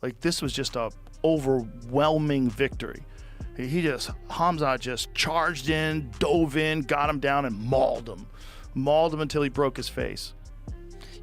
Like, this was just a overwhelming victory. Khamzat just charged in, dove in, got him down, and mauled him until he broke his face.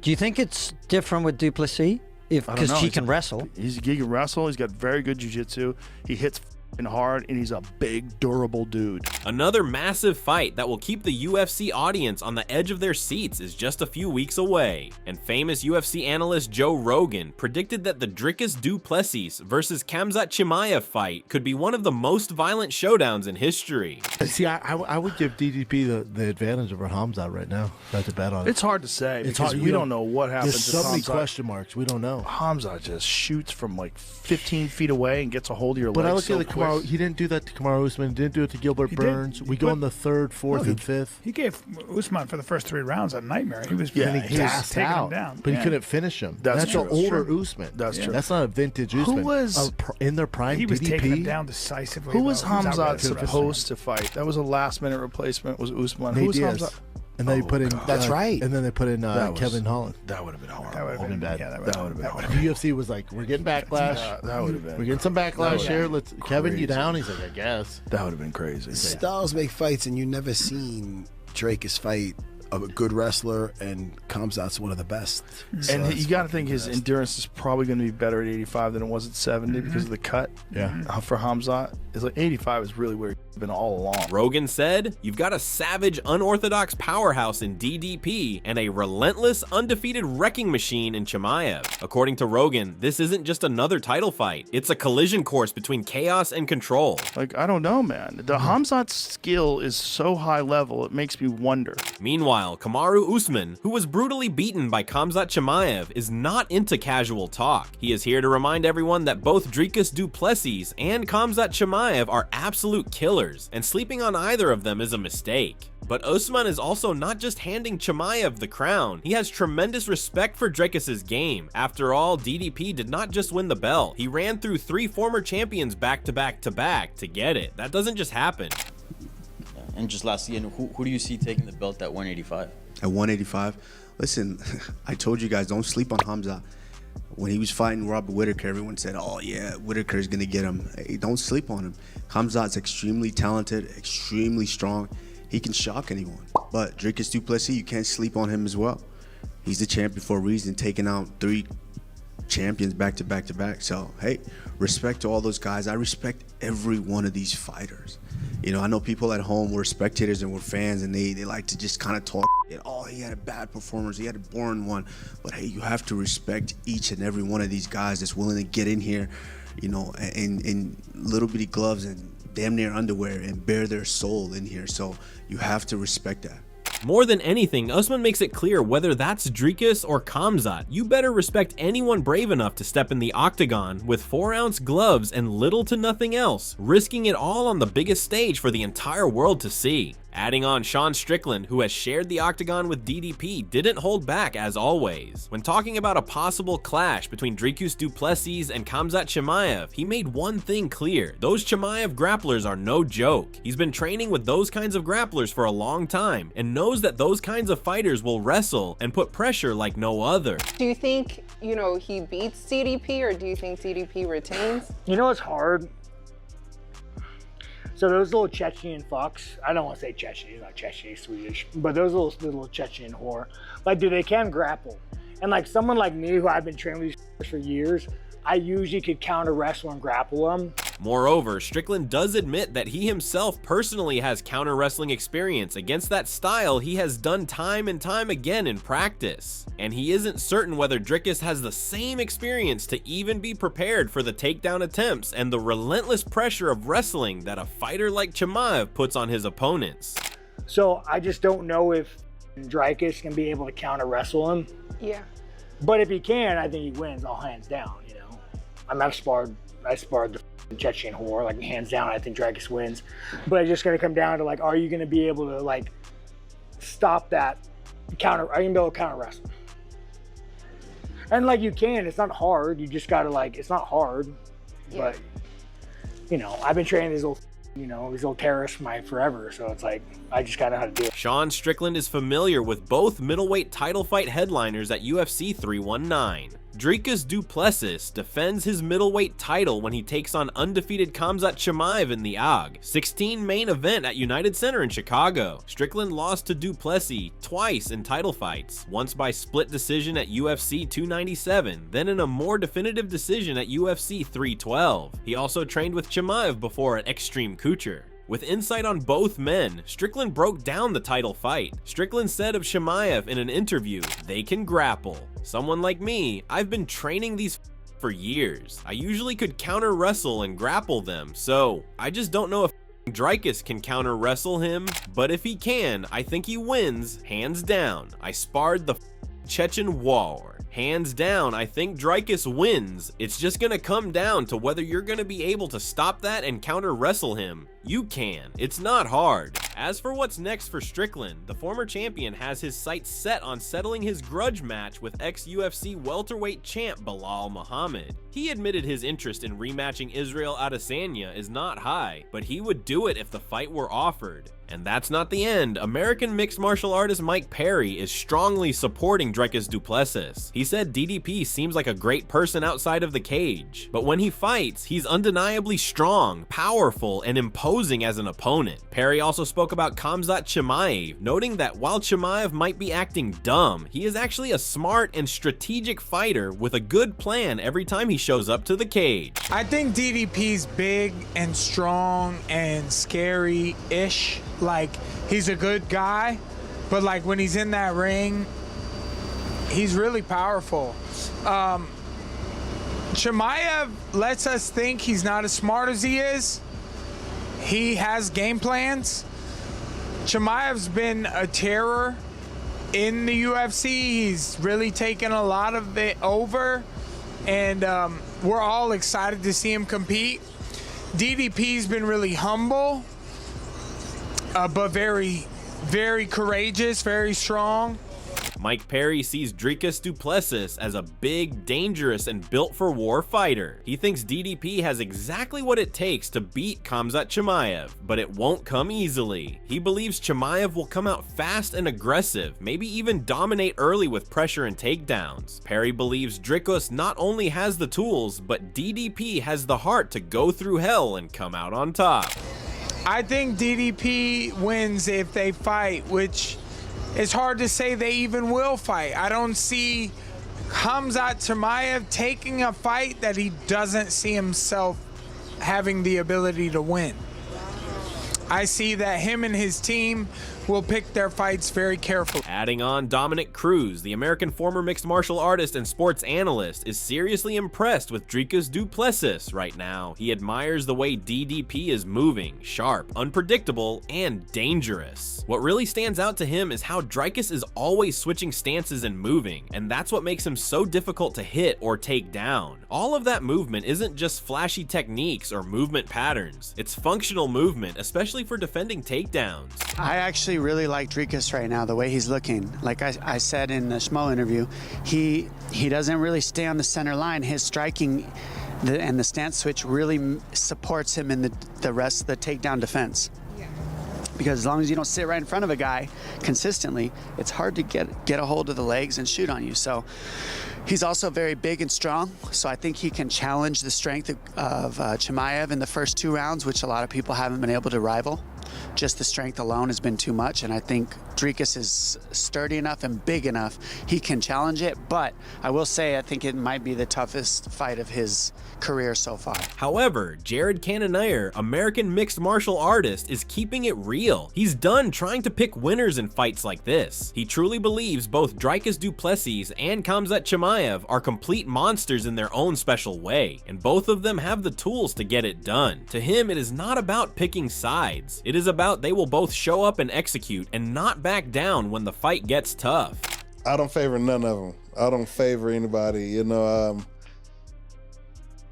Do you think it's different with Du Plessis? Because he can wrestle. He can wrestle. He's got very good jiu-jitsu. He hits hard, and he's a big, durable dude. Another massive fight that will keep the UFC audience on the edge of their seats is just a few weeks away, and famous UFC analyst Joe Rogan predicted that the Dricus Du Plessis versus Khamzat Chimaev fight could be one of the most violent showdowns in history. See, I would give DDP the advantage over Khamzat right now. Not to bet on it. It's hard to say because we don't know what happens. There's so many question marks. We don't know. Khamzat just shoots from like 15 feet away and gets a hold of your But leg. I look at the Kamaru. He didn't do that to Kamaru Usman. Didn't do it to Gilbert Burns. We go in the third, fourth, and fifth. He gave Usman for the first 3 rounds a nightmare. He was taking him down. But he couldn't finish him. That's an older Usman. That's true. That's not a vintage Usman. Who was in their prime? He was DDP? taking him down decisively. Who was Khamzat supposed to fight? That was a last-minute replacement. Was Usman? Who was Khamzat? And then they put in. That's right. And then they put in Kevin Holland. That would have been hard. That would have been bad. Yeah, that would have been hard. The UFC was like, "We're getting backlash. That would have been. We're getting some backlash here. Let's Kevin, you crazy. down?" He's like, "I guess." That would have been crazy. Styles make fights, and you never seen Dricus fight a good wrestler, and Khamzat's one of the best. So And you got to think his endurance is probably going to be better at 85 than it was at 70 because of the cut. Yeah. For Khamzat, it's like 85 is really where he's been all along. Rogan said, "You've got a savage, unorthodox powerhouse in DDP and a relentless, undefeated wrecking machine in Chimaev." According to Rogan, this isn't just another title fight. It's a collision course between chaos and control. Like, I don't know, man. The Khamzat's skill is so high level, it makes me wonder. Meanwhile, Kamaru Usman, who was brutally beaten by Khamzat Chimaev, is not into casual talk. He is here to remind everyone that both Dricus Du Plessis and Khamzat Chimaev are absolute killers, and sleeping on either of them is a mistake. But Usman is also not just handing Chimaev the crown, he has tremendous respect for Dricus's game. After all, DDP did not just win the belt, he ran through 3 former champions back to back to get it. That doesn't just happen. And just lastly, who do you see taking the belt at 185? At 185? Listen, I told you guys, don't sleep on Khamzat. When he was fighting Robert Whittaker, everyone said, "Oh yeah, Whittaker's gonna get him." Hey, don't sleep on him. Khamzat's extremely talented, extremely strong. He can shock anyone. But Dricus Du Plessis, you can't sleep on him as well. He's the champion for a reason, taking out 3 champions back to back. So, hey, respect to all those guys. I respect every one of these fighters. You know, I know people at home were spectators and were fans, and they like to just kind of talk. Oh, he had a bad performance. He had a boring one. But, hey, you have to respect each and every one of these guys that's willing to get in here, you know, in little bitty gloves and damn near underwear and bare their soul in here. So you have to respect that. More than anything, Usman makes it clear whether that's Dricus or Khamzat, you better respect anyone brave enough to step in the octagon with 4-ounce gloves and little to nothing else, risking it all on the biggest stage for the entire world to see. Adding on Sean Strickland, who has shared the octagon with DDP, didn't hold back as always. When talking about a possible clash between Dricus Du Plessis and Khamzat Chimaev, he made one thing clear: those Chimaev grapplers are no joke. He's been training with those kinds of grapplers for a long time and knows that those kinds of fighters will wrestle and put pressure like no other. Do you think, he beats DDP, or do you think DDP retains? You know what's hard? So those little Chechen fucks, I don't want to say Chechen, he's not Chechen, he's Swedish, but those little Chechen whore, like, dude, they can grapple. And like someone like me, who I've been training with these for years, I usually could counter wrestle and grapple them. Moreover, Strickland does admit that he himself personally has counter wrestling experience against that style he has done time and time again in practice. And he isn't certain whether Dricus has the same experience to even be prepared for the takedown attempts and the relentless pressure of wrestling that a fighter like Chimaev puts on his opponents. So I just don't know if Dricus can be able to counter wrestle him. Yeah. But if he can, I think he wins all hands down, I mean, I sparred the Chechen whore, like, hands down, I think Dricus wins. But it's just gonna come down to, like, are you gonna be able to, like, stop that counter? Are you gonna be able to counter wrestle? And like, you can, it's not hard. You just gotta, like, it's not hard. Yeah. But, I've been training these little terrorists for forever. So it's like, I just gotta know how to do it. Sean Strickland is familiar with both middleweight title fight headliners at UFC 319. Dricus Du Plessis defends his middleweight title when he takes on undefeated Khamzat Chimaev in the AG 16 main event at United Center in Chicago. Strickland lost to Du Plessis twice in title fights, once by split decision at UFC 297, then in a more definitive decision at UFC 312. He also trained with Chimaev before at Extreme Couture. With insight on both men, Strickland broke down the title fight. Strickland said of Chimaev in an interview, "They can grapple. Someone like me, I've been training these for years. I usually could counter wrestle and grapple them, so I just don't know if Dricus can counter wrestle him, but if he can, I think he wins, hands down. I sparred the Chechen war. Hands down, I think Dricus wins. It's just gonna come down to whether you're gonna be able to stop that and counter wrestle him. You can. It's not hard." As for what's next for Strickland, the former champion has his sights set on settling his grudge match with ex-UFC welterweight champ Belal Muhammad. He admitted his interest in rematching Israel Adesanya is not high, but he would do it if the fight were offered. And that's not the end. American mixed martial artist Mike Perry is strongly supporting Dricus Du Plessis. He said DDP seems like a great person outside of the cage, but when he fights, he's undeniably strong, powerful, and imposing as an opponent. Perry also spoke about Khamzat Chimaev, noting that while Chimaev might be acting dumb, he is actually a smart and strategic fighter with a good plan every time he shows up to the cage. I think DDP's big and strong and scary-ish. Like, he's a good guy, but like when he's in that ring, he's really powerful. Chimaev lets us think he's not as smart as he is. He has game plans. Chimaev's been a terror in the UFC. He's really taken a lot of it over, and we're all excited to see him compete. DDP's been really humble, but very, very courageous, very strong. Mike Perry sees Dricus Du Plessis as a big, dangerous, and built-for-war fighter. He thinks DDP has exactly what it takes to beat Khamzat Chimaev, but it won't come easily. He believes Chimaev will come out fast and aggressive, maybe even dominate early with pressure and takedowns. Perry believes Dricus not only has the tools, but DDP has the heart to go through hell and come out on top. I think DDP wins if they fight, which it's hard to say they even will fight. I don't see Khamzat Chimaev taking a fight that he doesn't see himself having the ability to win. I see that him and his team will pick their fights very carefully. Adding on, Dominic Cruz, the American former mixed martial artist and sports analyst, is seriously impressed with Dricus Du Plessis right now. He admires the way DDP is moving, sharp, unpredictable, and dangerous. What really stands out to him is how Dricus is always switching stances and moving, and that's what makes him so difficult to hit or take down. All of that movement isn't just flashy techniques or movement patterns, it's functional movement, especially for defending takedowns. I actually really like Dricus right now, the way he's looking. Like I said in the Schmo interview, he doesn't really stay on the center line. His striking and the stance switch really supports him in the rest of the takedown defense. Because as long as you don't sit right in front of a guy consistently, it's hard to get a hold of the legs and shoot on you. So he's also very big and strong, so I think he can challenge the strength of Chimaev in the first 2 rounds, which a lot of people haven't been able to rival. Just the strength alone has been too much, and I think Dricus is sturdy enough and big enough he can challenge it, but I will say I think it might be the toughest fight of his career so far. However, Jared Cannonier, American mixed martial artist, is keeping it real. He's done trying to pick winners in fights like this. He truly believes both Dricus Du Plessis and Khamzat Chimaev are complete monsters in their own special way, and both of them have the tools to get it done. To him, it is not about picking sides. It is about they will both show up and execute and not back down when the fight gets tough. I don't favor none of them. I don't favor anybody. You know,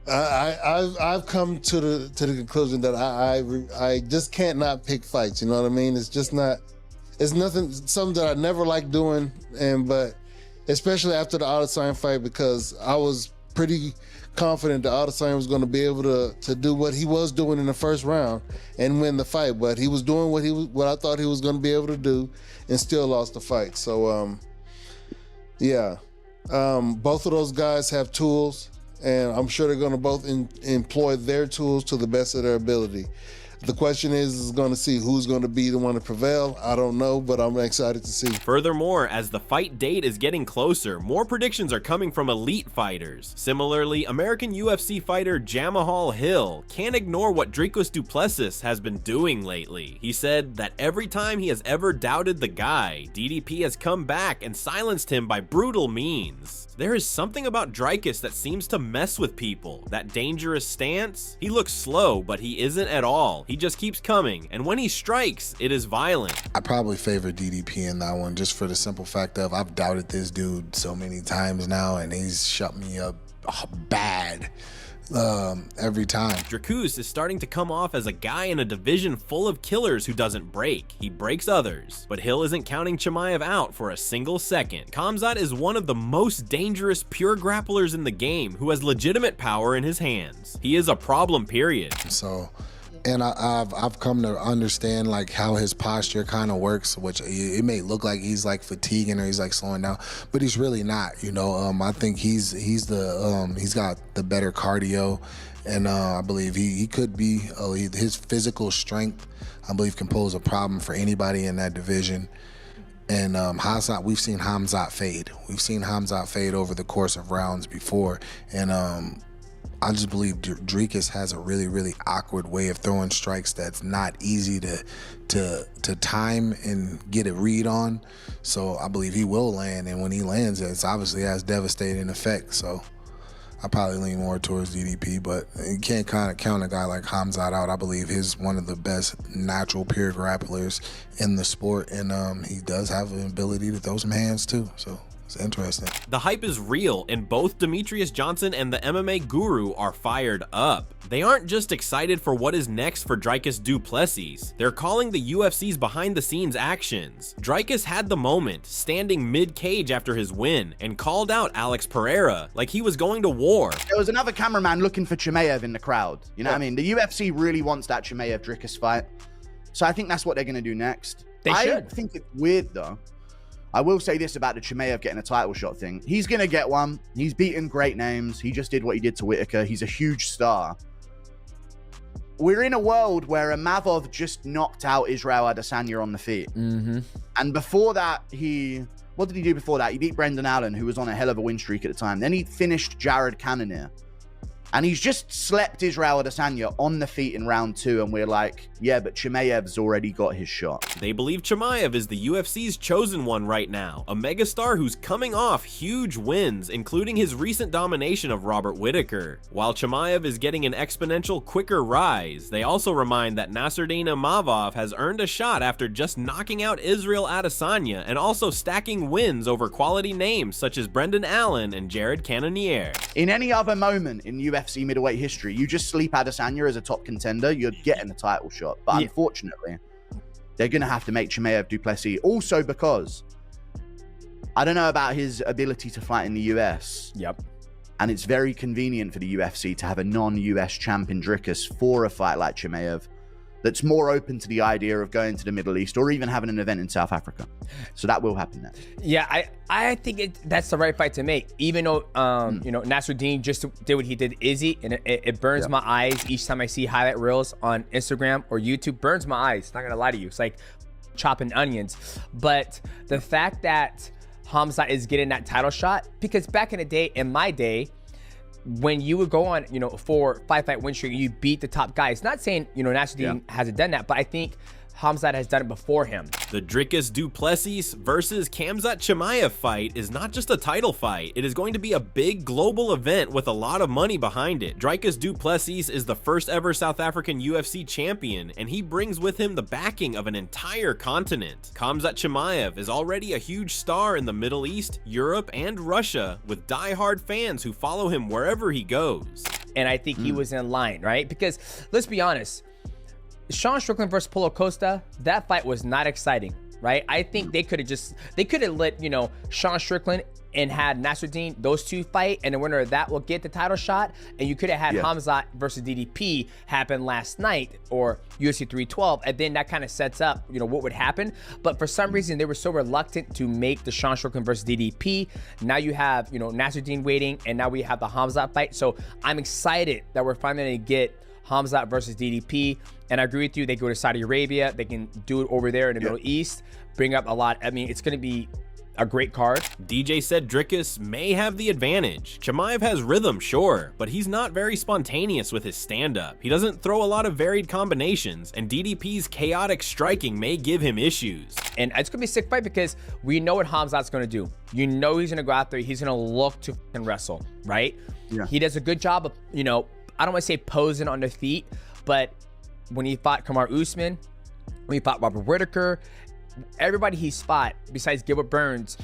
I've come to the conclusion that I just can't not pick fights. You know what I mean? It's just not. It's nothing. Something that I never liked doing, but especially after the Adesanya fight, because I was pretty confident that Adesanya was going to be able to do what he was doing in the first round and win the fight, but he was doing what I thought he was going to be able to do and still lost the fight. So yeah, Both of those guys have tools, and I'm sure they're going to both employ their tools to the best of their ability. The question is going to see who's going to be the one to prevail. I don't know, but I'm excited to see. Furthermore, as the fight date is getting closer, more predictions are coming from elite fighters. Similarly, American UFC fighter Jamahal Hill can't ignore what Dricus Du Plessis has been doing lately. He said that every time he has ever doubted the guy, DDP has come back and silenced him by brutal means. There is something about Dricus that seems to mess with people. That dangerous stance? He looks slow, but he isn't at all. He just keeps coming, and when he strikes, it is violent. I probably favor DDP in that one, just for the simple fact of I've doubted this dude so many times now, and he's shut me up bad every time. Dricus is starting to come off as a guy in a division full of killers who doesn't break. He breaks others. But Hill isn't counting Chimaev out for a single second. Khamzat is one of the most dangerous pure grapplers in the game who has legitimate power in his hands. He is a problem, period. So, and I've come to understand like how his posture kind of works, which it may look like he's like fatiguing or he's like slowing down, but he's really not. You know, I think he's got the better cardio, and I believe he could be his physical strength, I believe, can pose a problem for anybody in that division. And Khamzat, we've seen Khamzat fade. We've seen Khamzat fade over the course of rounds before, and I just believe Dricus has a really, really awkward way of throwing strikes that's not easy to time and get a read on. So I believe he will land, and when he lands, it's obviously has devastating effect. So I probably lean more towards DDP, but you can't kind of count a guy like Khamzat out. I believe he's one of the best natural pure grapplers in the sport, and he does have an ability to throw some hands too. So it's interesting. The hype is real, and both Demetrius Johnson and the MMA Guru are fired up. They aren't just excited for what is next for Dricus Du Plessis. They're calling the UFC's behind-the-scenes actions. Dricus had the moment, standing mid-cage after his win, and called out Alex Pereira like he was going to war. There was another cameraman looking for Chimaev in the crowd. You know what I mean? The UFC really wants that Chimaev-Dricus fight. So I think that's what they're going to do next. I think it's weird, though. I will say this about the Chimaev getting a title shot thing. He's going to get one. He's beaten great names. He just did what he did to Whitaker. He's a huge star. We're in a world where Amavov just knocked out Israel Adesanya on the feet. And before that, what did he do before that? He beat Brendan Allen, who was on a hell of a win streak at the time. Then he finished Jared Cannonier. And he's just slept Israel Adesanya on the feet in round 2, and we're like, yeah, but Chimaev's already got his shot. They believe Chimaev is the UFC's chosen one right now, a megastar who's coming off huge wins, including his recent domination of Robert Whitaker. While Chimaev is getting an exponential quicker rise, they also remind that Nasruddin Imavov has earned a shot after just knocking out Israel Adesanya and also stacking wins over quality names such as Brendan Allen and Jared Cannonier. In any other moment in UFC middleweight history, you just sleep Adesanya as a top contender, you're getting a title shot. But unfortunately, they're going to have to make Chimaev Du Plessis. Also because I don't know about his ability to fight in the US. And it's very convenient for the UFC to have a non-US champ in Dricus for a fight like Chimaev that's more open to the idea of going to the Middle East or even having an event in South Africa. So that will happen next. Yeah, I think that's the right fight to make. Even though, you know, Nasruddin just did what he did Izzy, and it burns my eyes each time I see highlight reels on Instagram or YouTube. Burns my eyes, not gonna lie to you. It's like chopping onions. But the fact that Khamzat is getting that title shot, because back in the day, in my day, when you would go on, you know, 4-5 win streak, you beat the top guys. Not saying, you know, Nasruddin hasn't done that, but I think Khamzat has done it before him. The Dricus Du Plessis versus Khamzat Chimaev fight is not just a title fight. It is going to be a big global event with a lot of money behind it. Dricus Du Plessis is the first ever South African UFC champion, and he brings with him the backing of an entire continent. Khamzat Chimaev is already a huge star in the Middle East, Europe, and Russia, with die-hard fans who follow him wherever he goes. And I think he was in line, right? Because let's be honest, Sean Strickland versus Paulo Costa, that fight was not exciting, right? I think they could have let, you know, Sean Strickland and had Nasruddin, those two fight, and the winner of that will get the title shot. And you could have had Khamzat versus DDP happen last night or UFC 312, and then that kind of sets up, you know, what would happen. But for some reason, they were so reluctant to make the Sean Strickland versus DDP. Now you have, you know, Nasruddin waiting, and now we have the Khamzat fight. So I'm excited that we're finally going to get Khamzat versus DDP. And I agree with you. They go to Saudi Arabia. They can do it over there in the Middle East. Bring up a lot. I mean, it's going to be a great card. DJ said Dricus may have the advantage. Chimaev has rhythm, sure, but he's not very spontaneous with his stand-up. He doesn't throw a lot of varied combinations, and DDP's chaotic striking may give him issues. And it's gonna be a sick fight because we know what Khamzat's gonna do. You know he's gonna go out there, he's gonna look to wrestle, right? Yeah. He does a good job of, you know, I don't wanna say posing on the feet, but when he fought Kamaru Usman, when he fought Robert Whittaker, everybody he's fought besides Gilbert Burns,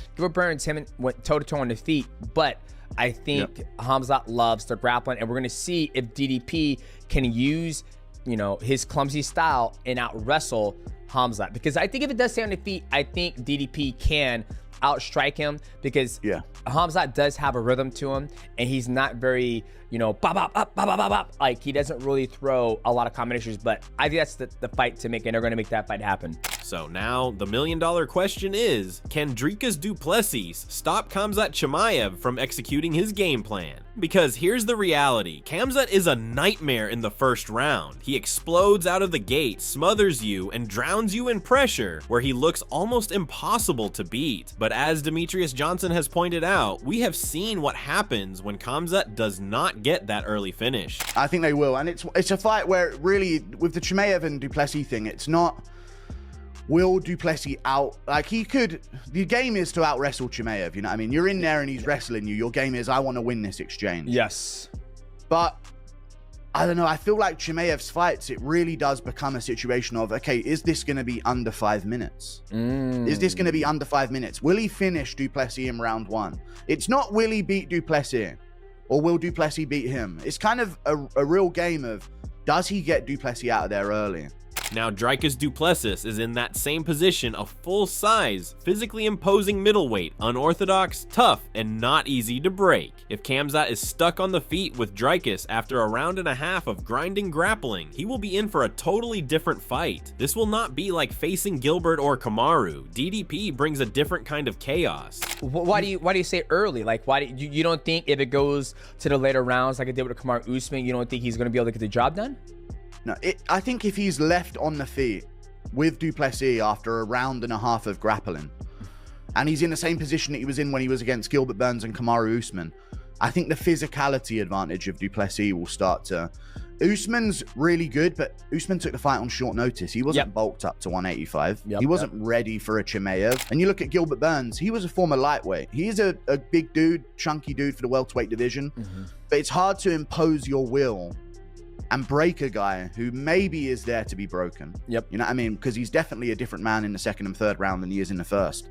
him went toe-to-toe on the feet, but I think Khamzat loves the grappling, and we're going to see if DDP can use, you know, his clumsy style and out-wrestle Khamzat. Because I think if it does stay on the feet, I think DDP can outstrike him, because Khamzat does have a rhythm to him, and he's not very, you know, bop, bop, bop, bop, bop, bop. Like, he doesn't really throw a lot of combinations, but I think that's the fight to make, and they're going to make that fight happen. So now the $1 million question is, can Dricus Du Plessis stop Khamzat Chimaev from executing his game plan? Because here's the reality. Khamzat is a nightmare in the first round. He explodes out of the gate, smothers you, and drowns you in pressure, where he looks almost impossible to beat. But as Demetrius Johnson has pointed out, we have seen what happens when Khamzat does not get that early finish. I think they will, and it's a fight where really, with the Chimaev and Du Plessis thing, it's not will Du Plessis out, like, he could, the game is to out wrestle Chimaev, you know what I mean? You're in there and he's wrestling you. Your game is, I want to win this exchange. Yes. But I don't know, I feel like Chimaev's fights, it really does become a situation of, okay, is this going to be under 5 minutes? Is this going to be under 5 minutes? Will he finish Du Plessis in round 1? It's not will he beat Du Plessis, or will Du Plessis beat him? It's kind of a real game of, does he get Du Plessis out of there early? Now, Dricus Du Plessis is in that same position of full-size, physically imposing middleweight, unorthodox, tough, and not easy to break. If Khamzat is stuck on the feet with Dricus after a round and a half of grinding grappling, he will be in for a totally different fight. This will not be like facing Gilbert or Kamaru. DDP brings a different kind of chaos. Why do you say early? Like, why do you don't think if it goes to the later rounds like it did with Kamaru Usman, you don't think he's going to be able to get the job done? No, I think if he's left on the feet with Du Plessis after a round and a half of grappling, and he's in the same position that he was in when he was against Gilbert Burns and Kamaru Usman, I think the physicality advantage of Du Plessis will start to... Usman's really good, but Usman took the fight on short notice. He wasn't bulked up to 185. He wasn't ready for a Chimaev. And you look at Gilbert Burns, he was a former lightweight. He is a big dude, chunky dude for the welterweight division, but it's hard to impose your will and break a guy who maybe is there to be broken. You know what I mean? Because he's definitely a different man in the second and third round than he is in the first.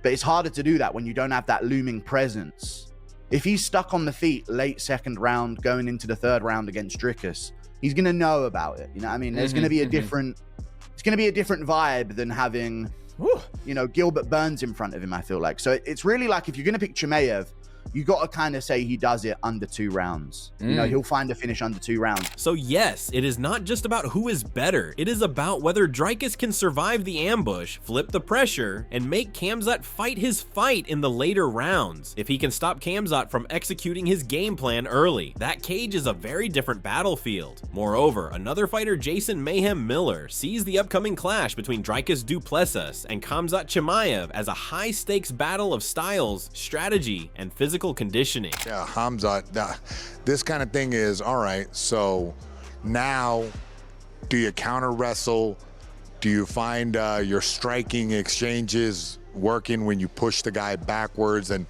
But it's harder to do that when you don't have that looming presence. If he's stuck on the feet late second round, going into the third round against Dricus, he's going to know about it. You know what I mean? There's going to be a different, it's going to be a different vibe than having, you know, Gilbert Burns in front of him, I feel like. So it's really like, if you're going to pick Chimaev, you got to kind of say he does it under 2 rounds. You know, he'll find a finish under 2 rounds. So yes, it is not just about who is better. It is about whether Dricus can survive the ambush, flip the pressure, and make Khamzat fight his fight in the later rounds. If he can stop Khamzat from executing his game plan early, that cage is a very different battlefield. Moreover, another fighter, Jason Mayhem Miller, sees the upcoming clash between Dricus Du Plessis and Khamzat Chimaev as a high-stakes battle of styles, strategy, and physical conditioning. Yeah, Khamzat, this kind of thing is, all right, so now do you counter wrestle? Do you find your striking exchanges working when you push the guy backwards? And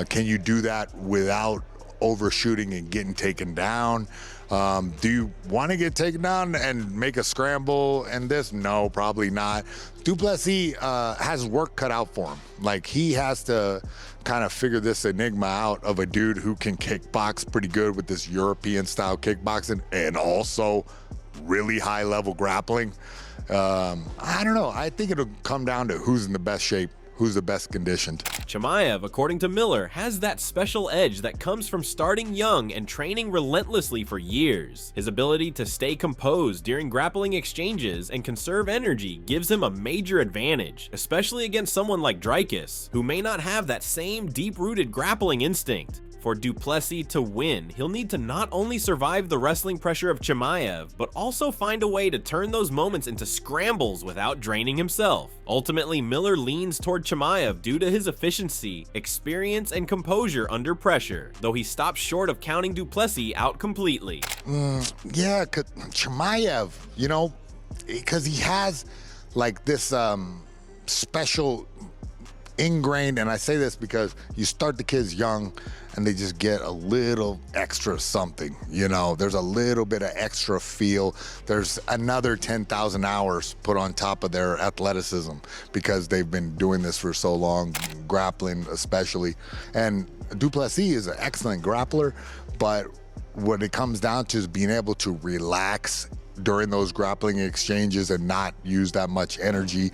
can you do that without overshooting and getting taken down? Do you want to get taken down and make a scramble and this? No, probably not. Du Plessis has work cut out for him. Like, he has to kind of figure this enigma out of a dude who can kickbox pretty good with this European style kickboxing and also really high level grappling. I don't know. I think it'll come down to who's in the best shape, who's the best conditioned. Chimaev, according to Miller, has that special edge that comes from starting young and training relentlessly for years. His ability to stay composed during grappling exchanges and conserve energy gives him a major advantage, especially against someone like Dricus, who may not have that same deep-rooted grappling instinct. For Du Plessis to win, he'll need to not only survive the wrestling pressure of Chimaev, but also find a way to turn those moments into scrambles without draining himself. Ultimately, Miller leans toward Chimaev due to his efficiency, experience, and composure under pressure, though he stops short of counting Du Plessis out completely. Yeah, Chimaev, you know, because he has like this special ingrained, and I say this because you start the kids young and they just get a little extra something, you know, there's a little bit of extra feel. There's another 10,000 hours put on top of their athleticism because they've been doing this for so long, grappling especially. And Du Plessis is an excellent grappler, but what it comes down to is being able to relax during those grappling exchanges and not use that much energy.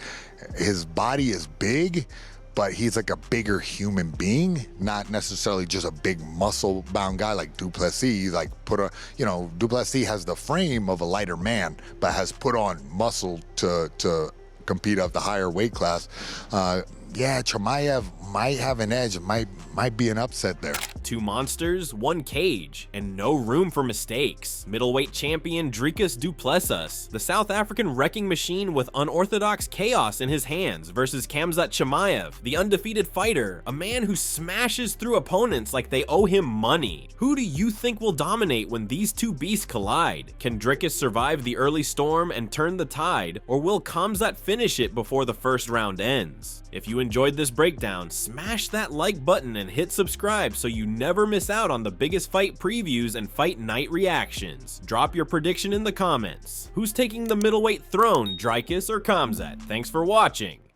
His body is big, but he's like a bigger human being, not necessarily just a big muscle-bound guy like Du Plessis. He's like Du Plessis has the frame of a lighter man, but has put on muscle to compete at the higher weight class. Yeah, Chimaev might have an edge, might be an upset there. Two monsters, one cage, and no room for mistakes. Middleweight champion Dricus Du Plessis, the South African wrecking machine with unorthodox chaos in his hands, versus Khamzat Chimaev, the undefeated fighter, a man who smashes through opponents like they owe him money. Who do you think will dominate when these two beasts collide? Can Dricus survive the early storm and turn the tide, or will Khamzat finish it before the first round ends? If you enjoyed this breakdown, smash that like button and hit subscribe so you never miss out on the biggest fight previews and fight night reactions. Drop your prediction in the comments. Who's taking the middleweight throne, Dricus or Khamzat? Thanks for watching.